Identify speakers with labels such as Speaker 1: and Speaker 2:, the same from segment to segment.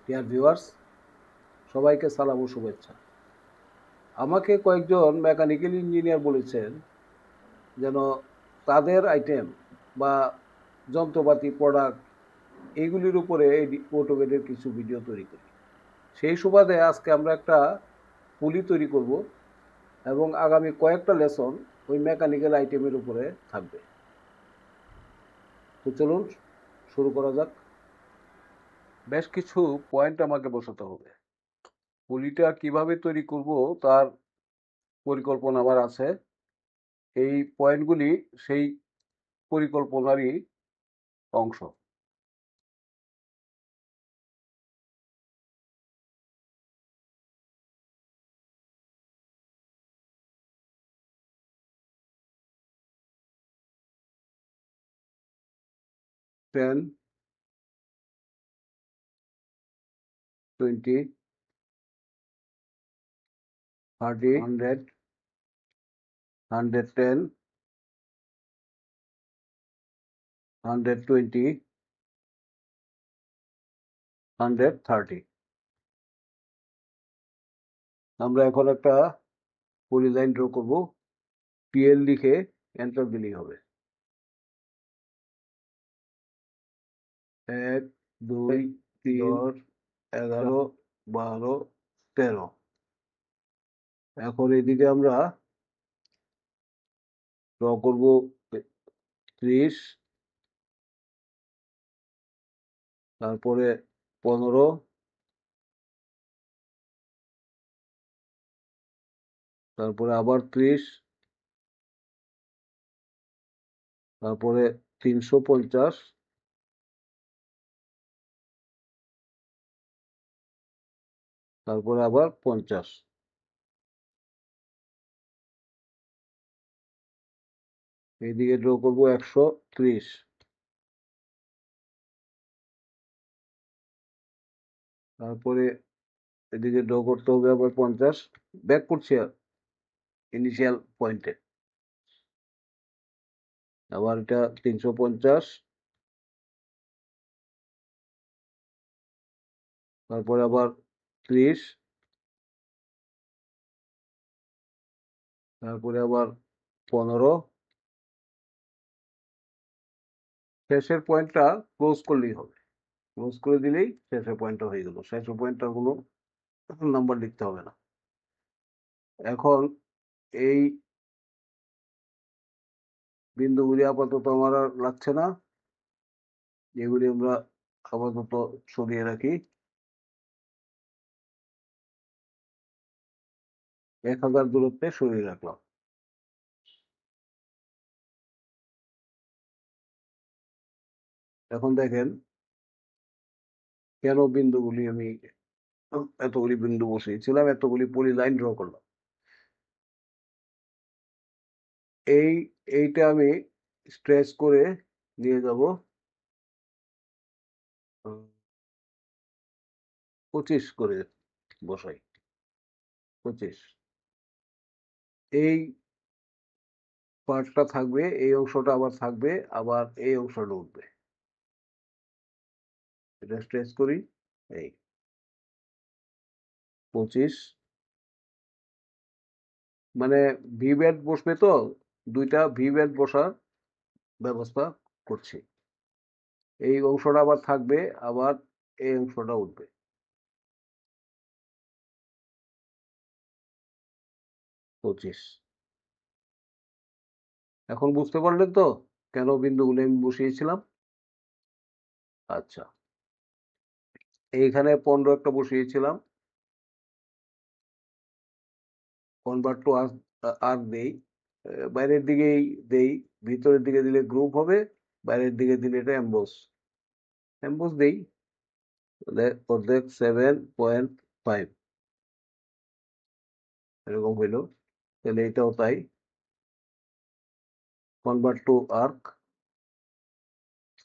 Speaker 1: Dear viewers, সবাইকে সালাম ও শুভেচ্ছা। আমাকে কয়েকজন মেকানিক্যাল ইঞ্জিনিয়ার বলেছেন যেন তাদের আইটেম বা যন্ত্রপাতি প্রোডাক্ট এইগুলির উপরে অটোমেটের কিছু ভিডিও তৈরি করি। সেই সুবাদে আজকে আমরা একটা পুলি তৈরি করব এবং আগামী কয়েকটা লেসন ওই মেকানিক্যাল আইটেমের উপরে থাকবে। তো চলুন শুরু করা যাক। বেশ কিছু পয়েন্ট আমাকে বসাতে হবে। পুলিটা কিভাবে তৈরি করব তার পরিকল্পনা আমার আছে। এই পয়েন্টগুলি সেই পরিকল্পনারই অংশ। টেন, 20, 30, 100, 110, 120, 130। আমরা এখন একটা পলিলাইন ড্র করব। পিএল লিখে এন্টার দিলেই হবে। 1, 2, 3, 10, 11, 12, 13। এখন এদিকে আমরা ড্র করব 30, তারপরে 15, তারপরে আবার 30, তারপরে 350, তারপরে আবার 50। এইদিকে ড্র করব 130। তারপরে এদিকে ড্র করতে হবে আবার 50। ব্যাক করছি ইনিশিয়াল পয়েন্টে। আবার এটা 350, তারপরে আবার 30, তারপরে আবার 15। শেষের পয়েন্টটা ক্লোজ করলেই হবে। ক্লোজ করে দিলেই শেষের পয়েন্টটা হয়ে গেল। শেষের পয়েন্টটা কোনো নাম্বার লিখতে হবে না। এখন এই বিন্দুগুলি আপাতত আমার আর লাগছে না, এগুলি আমরা আপাতত সরিয়ে রাখি। 1000 দূরত্বে সরিয়ে রাখলাম। এখন দেখেন কেন বিন্দুগুলি আমি এতগুলি বিন্দু বসিয়েছিলাম, এতগুলি পলি লাইন ড্র করলাম। এইটা আমি স্ট্রেচ করে নিয়ে যাব 25 করে বসাই। 25 এই পার্টটা থাকবে, এই অংশটা আবার থাকবে, আবার এই অংশটা উঠবে। এটা স্ট্রেচ করি। এই 25 মানে ভি ব্যাট বসবে তো, দুইটা ভি ব্যাট বসার ব্যবস্থা করছি। এই অংশটা আবার থাকবে, আবার এই অংশটা উঠবে। 25। এখন বুঝতে পারলেন তো কেন বিন্দুগুলো আমি বসিয়েছিলাম? আচ্ছা, এইখানে 15 একটা বসিয়েছিলাম। কনভার্ট টু আর দেই, বাইরের দিকেই দেই। ভিতরের দিকে দিলে গ্রুপ হবে, বাইরের দিকে দিলে এটা এমবস। এমবস দেই, তাহলে অর্ধেক 7.5 এরকম হইলো। তাহলে এটাও তাই। Convert to arc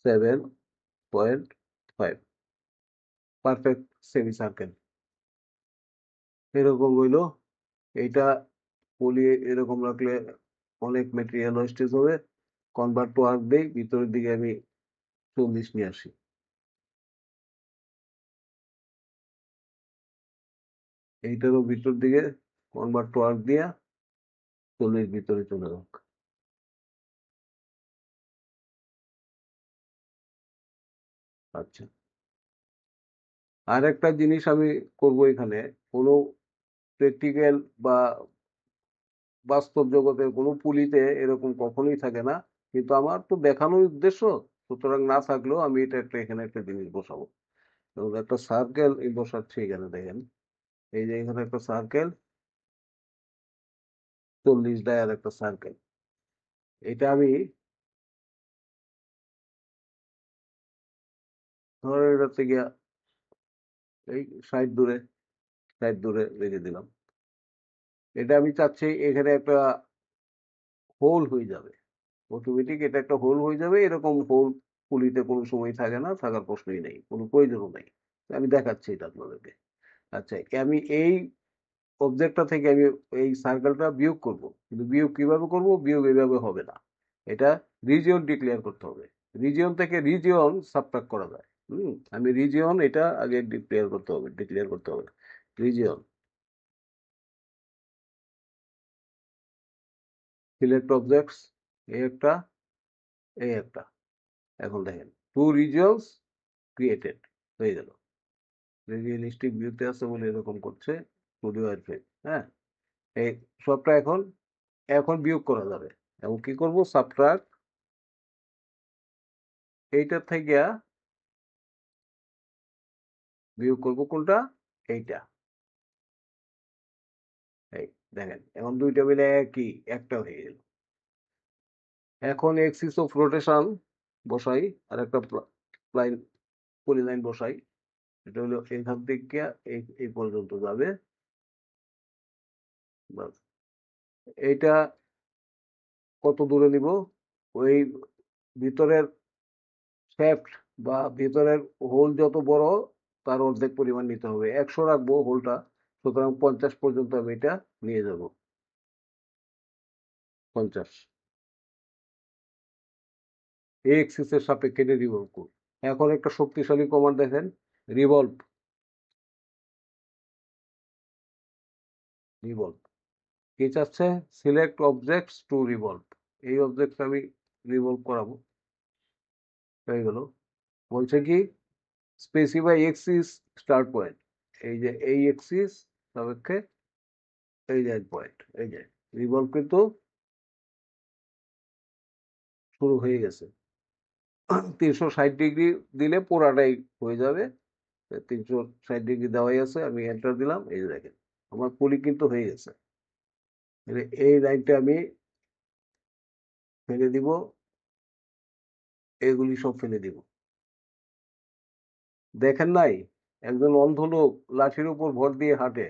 Speaker 1: 7.5, perfect semi circle এরকম হইলো। এইটা পলি এরকম রাখলে অনেক মেটেরিয়াল ওয়েস্টেজ হবে। কনভার্ট টু আর্ক দেই, ভিতরের দিকে আমি 40 নিয়ে আসি। এইটারও ভিতর দিকে কনভার্ট টু আর্ক দিয়া 40 ভিতরে চলে যাক। আচ্ছা, আর একটা জিনিস আমি করব এখানে, কোনো প্র্যাকটিক্যাল বা বাস্তব জগতের কোনো পুলিতে এরকম কখনোই থাকে না, কিন্তু আমার তো দেখানোর উদ্দেশ্য, সুতরাং না থাকলেও আমি এটা একটা এখানে একটা জিনিস বসাবো। এবং একটা সার্কেল এই বসাচ্ছি এখানে, দেখেন এই যে এখানে একটা সার্কেল, 40 ডায়ার একটা সার্কেল। এটা আমি ধরেন এটা থেকে এই 60 দূরে, 60 দূরে রেখে দিলাম। এটা আমি চাচ্ছি এখানে একটা হোল হয়ে যাবে, অটোমেটিক এটা একটা হোল হয়ে যাবে। এরকম হোল পুলিতে কোনো সময় থাকে না, থাকার প্রশ্নই নেই, কোনো প্রয়োজনও নেই। আমি দেখাচ্ছি এটা আপনাদেরকে। আচ্ছা, আমি এই অবজেক্টটা থেকে আমি এই সার্কেলটা বিয়োগ করব, কিন্তু বিয়োগ কিভাবে করব? বিয়োগ এইভাবে হবে না, এটা রিজিয়ন ডিক্লেয়ার করতে হবে। রিজিয়ন থেকে রিজিয়ন সাবট্রাক্ট করা যায়। আমি রিজিয়ন এটা আগে ডিক্লেয়ার করতে হবে। রিজিয়ন, সিলেক্ট অবজেক্টস, এই একটা, এই একটা। এখন দেখেন টু রিজিয়নস ক্রিয়েটেড হয়ে গেল। রিয়েলিস্টিক ভিউতে আছে বলে এরকম করছে, স্টুডিও এফেক্ট। হ্যাঁ, এই সবটা এখন এখন বিয়োগ করা যাবে। এবং কি করব? সাবট্রাক্ট, এইটার থেকে বিয়োগ করব কোনটা? এইটা। এই দেখেন এখন দুইটা মিলে একই, একটা হয়ে গেল। এখন এক্সিস অফ রোটেশন বসাই, আর একটা লাইন, পলিলাইন বসাই। এটা হলো এখান থেকে এই এই পর্যন্ত যাবে। বাস। এইটা কত দূরে নিব? ওই ভিতরের শ্যাফট বা ভিতরের হোল যত বড়, তার অর্ধেক পরিমাণ নিতে হবে। 100 রাখবো হোলটা, সুতরাং 50 পর্যন্ত আমি এটা নিয়ে যাব। 50 এই এক্সিসের সাপেক্ষে রিভলভ করব। এখন একটা শক্তিশালী কমান্ড দেখেন, রিভলভ। রিভলভ কি চাচ্ছে? Select objects to revolve. এই অবজেক্ট আমি রিভলভ করাবো, হয়ে গেল। বলছে কি স্পেসিফাই এক্সিস স্টার্ট পয়েন্ট, এই যে এই এক্সিস সাপেক্ষে এই যে পয়েন্ট, এই যে রিভলভ কিন্তু শুরু হয়ে গেছে। 360 ডিগ্রি দিলে পুরাটাই হয়ে যাবে। 360 ডিগ্রি দেওয়াই আছে, আমি এন্টার দিলাম, এই যে দেখেন আমার পুলি কিন্তু হয়ে গেছে। এই লাইনটা আমি ফেলে দিব, এগুলি সব ফেলে দিব। দেখেন নাই, একজন অন্ধ লোক লাঠির উপর ভর দিয়ে হাঁটে,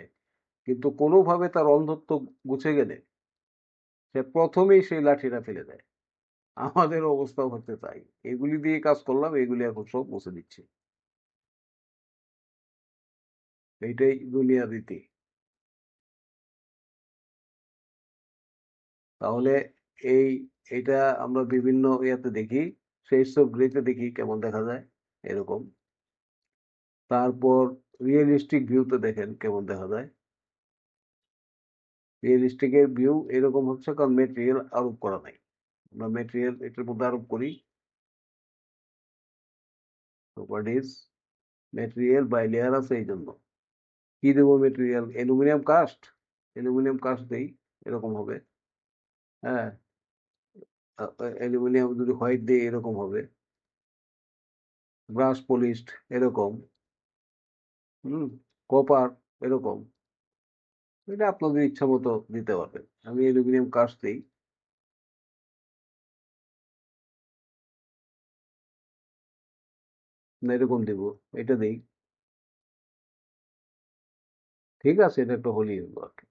Speaker 1: কিন্তু কোনোভাবে তার অন্ধত্ব গুছে গেলে সে প্রথমেই সেই লাঠিটা ফেলে দেয়। আমাদের অবস্থাও হতে তাই। এগুলি দিয়ে কাজ করলাম, এগুলি এখন সব মুছে দিচ্ছি। এইটাই দুনিয়ার রীতি। তাহলে এই এটা আমরা বিভিন্ন ইয়াতে দেখি, শেডস অফ গ্রেতে দেখি কেমন দেখা যায় এরকম। তারপর রিয়েলিস্টিক ভিউতে দেখেন কেমন দেখা যায়। রিয়েলিস্টিকের ভিউ এরকম হচ্ছে কারণ মেটেরিয়াল আরোপ করা নাই। আমরা মেটেরিয়াল এটার মধ্যে আরোপ করি, প্রপার্টিজ, মেটেরিয়াল বাই লেয়ার আছে এই জন্য। কি দেবো material? Aluminium cast, aluminium cast দেই, এরকম হবে। হ্যাঁ, অ্যালুমিনিয়াম যদি হোয়াইট দিই এরকম হবে। ব্রাশ পলিশড এরকম, কপার এরকম। এটা আপনাদের ইচ্ছা মতো দিতে পারবেন। আমি অ্যালুমিনিয়াম কাস্ট দিই, না এরকম দিব, এটা দিই। ঠিক আছে, এটা একটা হলি হলো আর কি।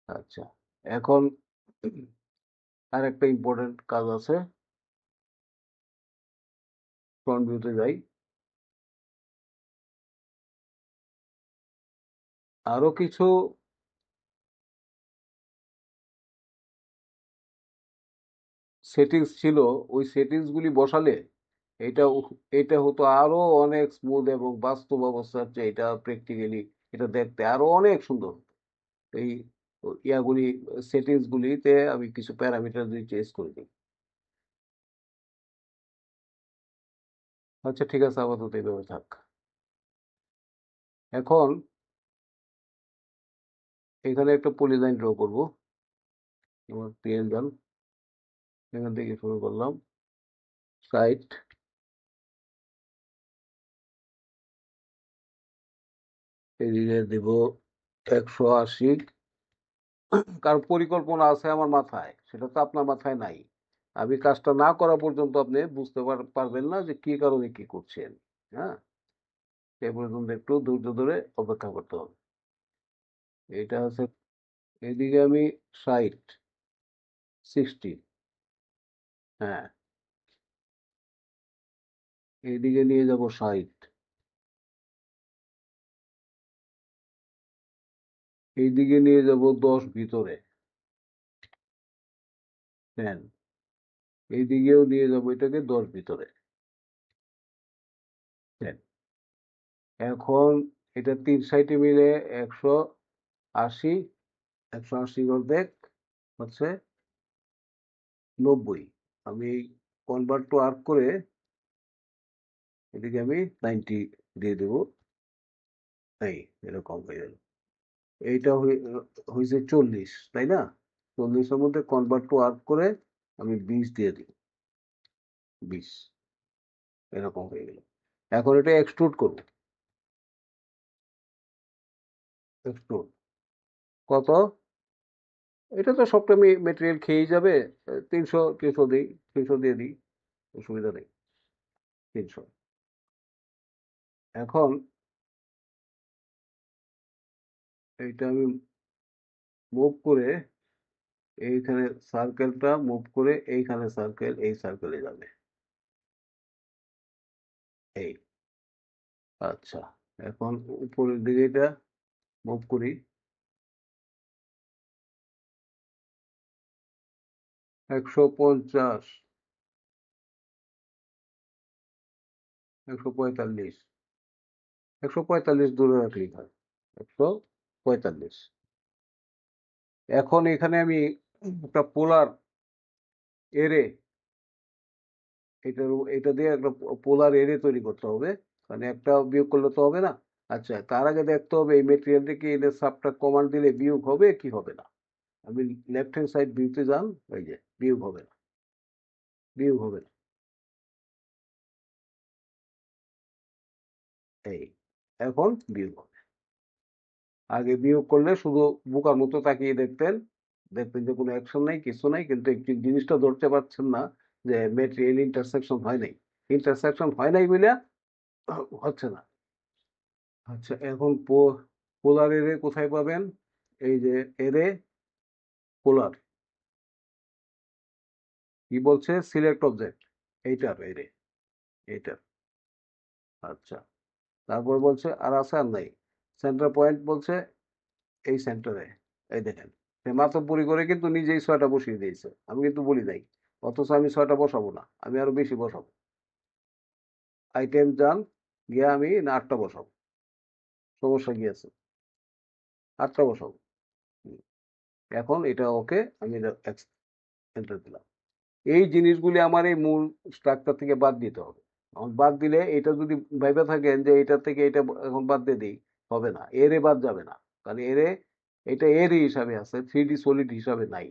Speaker 1: আচ্ছা, এখন আর একটা ইম্পর্টেন্ট কাজ আছে। ফ্রন্ট ভিউতে যাই, আরো কিছু সেটিংস ছিল, ওই সেটিংস গুলি বসালে এটা এটা হতো আরো অনেক স্মুথ এবং বাস্তব অবস্থার চেয়ে এটা প্র্যাকটিক্যালি এটা দেখতে আরো অনেক সুন্দর হতো। এই ইয়াগুলি সেটিংস গুলিতে আমি কিছু প্যারামিটার দিয়ে চেঞ্জ করে দিই। আচ্ছা ঠিক আছে, আপাতত এইভাবে থাক। এখন এখানে একটা পলিলাইন ড্র করবো। আমার প্লেন গান এখান থেকে শুরু করলাম। সাইড এদিকে দেব 180। কারণ পরিকল্পনা আছে আমার মাথায়, সেটা তো আপনার মাথায় নাই। আমি কাজটা না করা পর্যন্ত আপনি বুঝতে পারবেন না যে কি কারণে কি করছেন। হ্যাঁ, সে পর্যন্ত একটু ধৈর্য ধরে অপেক্ষা করতে হবে। এটা আছে, এদিকে আমি 60। হ্যাঁ, এদিকে নিয়ে যাব 60। এইদিকে নিয়ে যাব 10 ভিতরে। 10। এইদিকেও নিয়ে যাব এটাকে 10 ভিতরে। 10। এখন এটা 3 সাইডে মিলে 180। 180 অর্ধেক হচ্ছে 90। আমি কনভার্ট টু আর্ক করে এদিকে আমি 90 দিয়ে দেবো। এই এরকম হয়ে গেল। এইটা হয়েছে 40, তাই না? 40-এর মধ্যে কনভার্ট টু আর্ক করে আমি 20 দিয়ে দিই। 20 এরকম হয়ে গেল। এখন এটা এক্সট্রুড করবো। এক্সট্রুড কত? এটা তো সবটা মেটেরিয়াল খেয়েই যাবে। 300 দিই। 300 দিয়ে দিই, অসুবিধা নেই। 300। এখন এইটা আমি মুভ করে এইখানে সার্কেলটা মুভ করে এইখানে সার্কেল, এই সার্কেলে যাবে। এই আচ্ছা, এখন উপরের দিকে এটা মুভ করি। 150, 145। 145 দূরে রাখলেই হয়। 145। এখন এখানে আমি একটা পোলার এরে, এটা দিয়ে একটা পোলার এরে তৈরি করতে হবে। মানে একটা বিয়োগ করলে তো হবে না। আচ্ছা, তার আগে দেখতে হবে এই মেটেরিয়ালটা কি এদের সাবট্রাক্ট কমান্ড দিলে বিয়োগ হবে কি হবে না। আমি লেফট হ্যান্ড সাইড ভিউতে যান, ওই যে বিয়োগ হবে না। বিয়োগ হবে না। এই এখন বিয়োগ হবে। আগে বিয়োগ করলে শুধু বোকার মতো তাকিয়ে দেখতেন, দেখতেন যে কোনো অ্যাকশন নাই, কিছু নাই, কিন্তু একটি জিনিসটা ধরতে পারছেন না যে মেটেরিয়াল ইন্টারসেকশন হয় নাই। ইন্টারসেকশন হয় নাই বলে হচ্ছে না। আচ্ছা, এখন পোলার এরে কোথায় পাবেন? এই যে এরে পোলার কি বলছে, সিলেক্ট অবজেক্ট, এইটার এরে, এইটার। আচ্ছা, তারপর বলছে আর আছে আর নাই। সেন্টার পয়েন্ট বলছে এই সেন্টারে। এই দেখেন, সে মাতব্বরি করে কিন্তু নিজেই 6টা বসিয়ে দিয়েছে, আমি কিন্তু বলি নাই। অথচ আমি 6টা বসাবো না, আমি আরো বেশি বসাবো। আইটেম যান, গিয়ে আমি না 8টা বসাবো। সমস্যা কি আছে? 8টা বসাবো। হুম, এখন এটা ওকে, আমি এন্টার দিলাম। এই জিনিসগুলি আমার এই মূল স্ট্রাকচার থেকে বাদ দিতে হবে। এখন বাদ দিলে এটা যদি ভেবে থাকেন যে এটা থেকে এটা এখন বাদ দিয়ে দিই, হবে না। এরে বাদ যাবে না, কারণ এরে এটা এরই হিসাবে আছে, 3D সলিড হিসাবে নাই।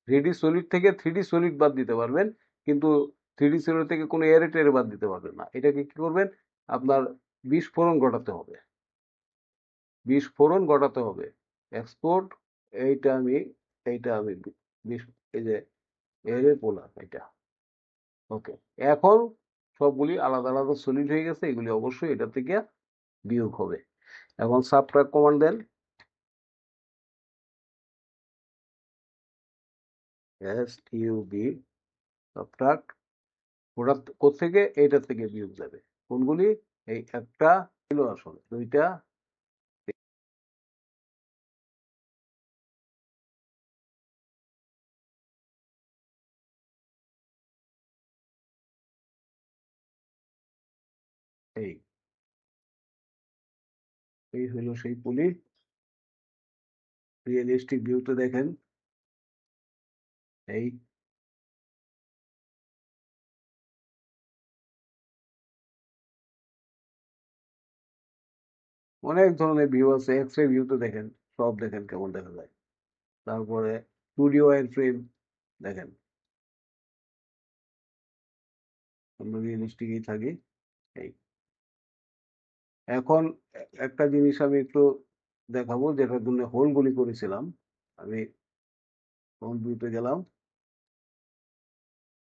Speaker 1: 3D সলিড থেকে 3D সলিড বাদ দিতে পারবেন, কিন্তু 3D সলিড থেকে কোনো এরে টেরে বাদ দিতে পারবেন না। এটাকে কি করবেন? আপনার বিস্ফোরণ ঘটাতে হবে। বিস্ফোরণ ঘটাতে হবে। এক্সপোর্ট, এইটা আমি এইটা আমি এই যে এরে পোলার এটা। ওকে, এখন সবগুলি আলাদা আলাদা সলিড হয়ে গেছে, এগুলি অবশ্যই এটা থেকে বিয়োগ হবে। এখন সাবট্রাক্ট কমান্ড দেন। SUB subtract. ওটা কোত্থেকে? এইটার থেকে বিয়োগ যাবে। কোনগুলি? এই একটা ছিল আসলে, দুইটা এই এই হলো সেই পুলি। রিয়েলিস্টিক ভিউতে দেখেন। এই অনেক ধরনের ভিউ আছে, এক্স রে ভিউতে দেখেন, সব দেখেন কেমন দেখা যায়। তারপরে স্টুডিও এর ফ্রেম দেখেন, আমরা রিয়েলিস্টিকই থাকি। এই এখন একটা জিনিস আমি একটু দেখাবো, যেটার জন্য হোলগুলি করেছিলাম। আমি হোল ভিউতে গেলাম,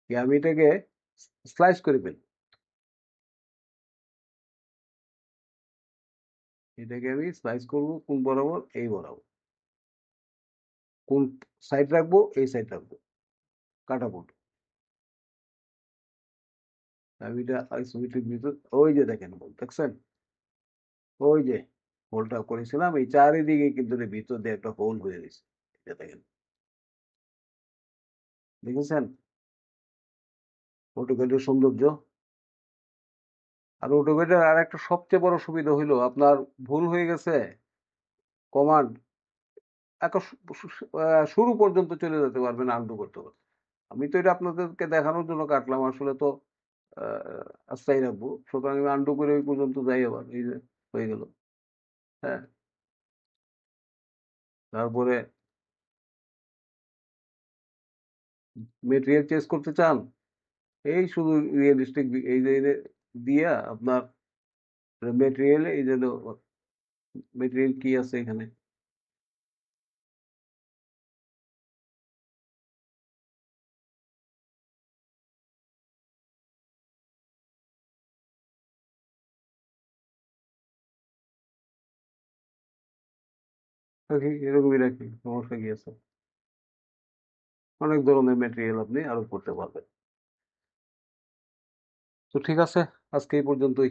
Speaker 1: কি আমি এটাকে স্লাইস করে ফেলি। এটাকে আমি স্লাইস করব কোন বরাবর, এই বরাবর। কোন সাইড রাখবো, এই সাইড রাখবো, কাটাকুট। আমি এটা আইসোমেট্রিক ভিতর, ওই যে দেখেন হোল দেখছেন, ওই যে হোলটা করেছিলাম, এই চারিদিকে কিন্তু এর ভিতর দিয়ে একটা হোল হয়ে গেছে। এটা দেখেন, দেখেছেন অটোক্যাডের সৌন্দর্য। আর অটোক্যাডের আর একটা সবচেয়ে বড় সুবিধা হইলো, আপনার ভুল হয়ে গেছে, কমান্ড একটা শুরু পর্যন্ত চলে যেতে পারবেন, আনডু করতে পারবেন। আমি তো এটা আপনাদেরকে দেখানোর জন্য কাটলাম, আসলে তো আস্থাই রাখবো, সুতরাং আমি আনডু করে ওই পর্যন্ত যাই, আবার এই যে হয়ে গেল। হ্যাঁ, তারপরে মেটেরিয়াল চেঞ্জ করতে চান, এই শুধু রিয়েলিস্টিক এই যে দিয়া আপনার মেটেরিয়াল, এই যে মেটেরিয়াল কি আছে এখানে, রাখি, এরকমই রাখি, সমস্যা কি আছে। অনেক ধরনের মেটেরিয়াল আপনি আরো করতে পারবেন। তো ঠিক আছে, আজকে এই পর্যন্তই।